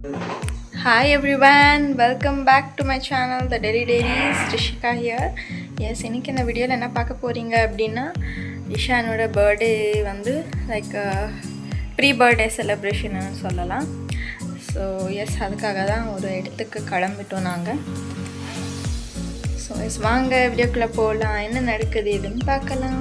Hi everyone, welcome back to my channel The Daily Dairies. Rishika here. Yes, இன்னைக்கு இந்த வீடியோவில் என்ன பார்க்க போகிறீங்க அப்படின்னா இஷானோட பர்த்டே வந்து லைக் ப்ரீ பர்த்டே செலிப்ரேஷன்னு சொல்லலாம். ஸோ எஸ் அதுக்காக தான் ஒரு இடத்துக்கு கிளம்பிட்டோம் நாங்கள். ஸோ எஸ் வாங்க வீடியோக்குள்ளே போகலாம், என்ன நடக்குது இதுன்னு பார்க்கலாம்.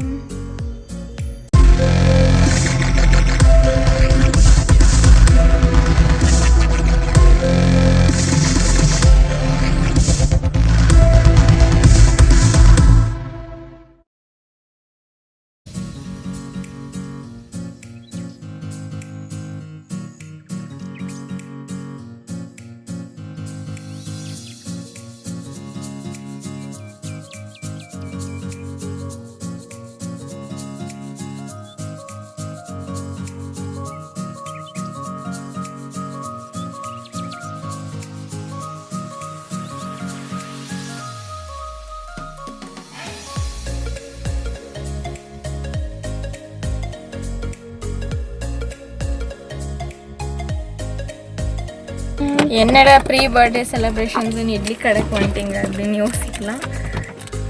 என்னடா ப்ரீ பர்த்டே செலிப்ரேஷன்ஸுன்னு இட்லி கடைக்கு வந்துட்டிங்க அப்படின்னு யோசிக்கலாம்.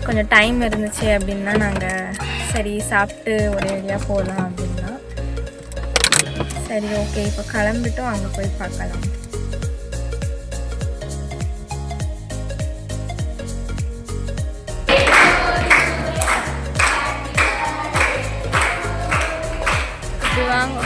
கொஞ்சம் டைம் இருந்துச்சு அப்படின்னா நாங்கள் சரி சாப்பிட்டு ஒரு ஏரியா போகலாம் அப்படின்னா சரி ஓகே இப்போ கிளம்பிட்டோம், அங்கே போய் பார்க்கலாம். வாங்க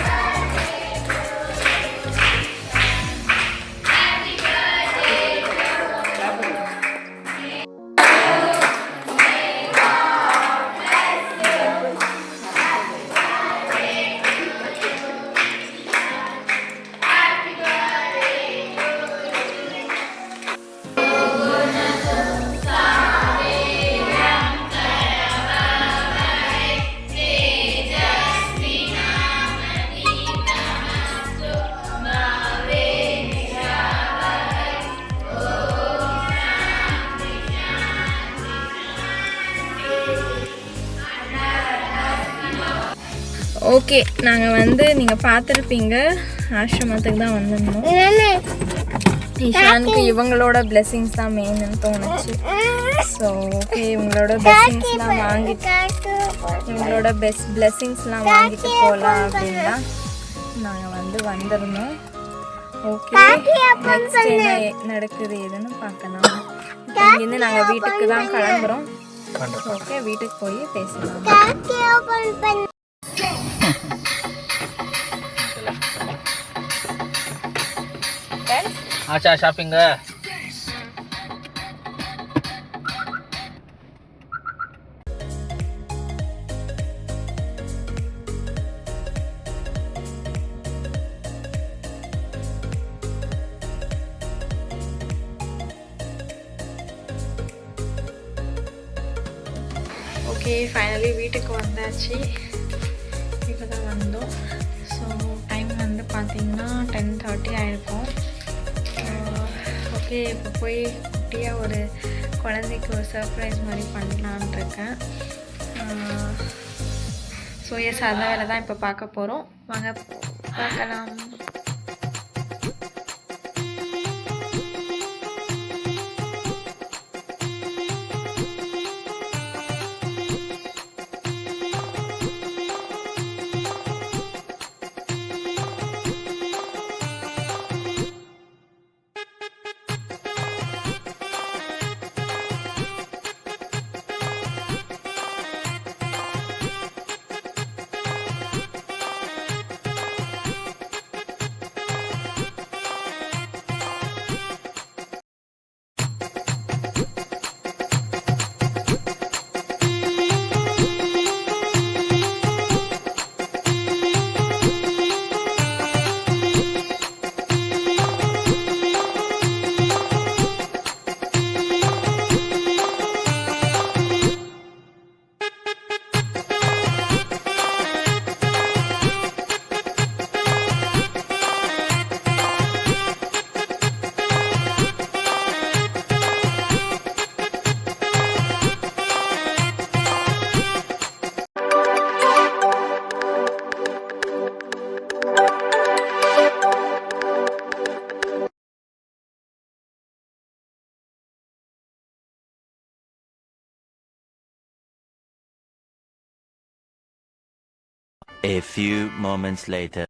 ஓகே, நாங்கள் வந்து நீங்கள் பார்த்துருப்பீங்க ஆசிரமத்துக்கு தான் வந்திருந்தோம். ஈஷானுக்கு இவங்களோட பிளெஸிங்ஸ் தான் மெயின்னு தோணுச்சு. ஸோ ஓகே இவங்களோட பிளெஸிங்ஸ்லாம் வாங்கிட்டு போகலாம் அப்படின்னா நாங்கள் வந்து வந்திருந்தோம். ஓகே நெக்ஸ்ட் என்ன நடக்குது எதுன்னு பார்க்கலாம். இங்கேருந்து நாங்கள் வீட்டுக்கு தான் கிளம்புறோம். ஓகே வீட்டுக்கு போய் பேசலாம். ஆச்சா ஷாப்பிங்க ஓகே ஃபைனலி வீட்டுக்கு வந்தாச்சு. இப்போ தான் வந்தோம். ஸோ டைம் வந்து பார்த்திங்கன்னா 10:30 ஆகிருக்கும். ஓகே இப்போ போய் குட்டியாக ஒரு குழந்தைக்கு ஒரு சர்ப்ரைஸ் மாதிரி பண்ணலான் இருக்கேன். ஸோ எஸ் அந்த வேலை தான் இப்போ பார்க்க போகிறோம். வாங்க பார்க்கலாம். A few moments later.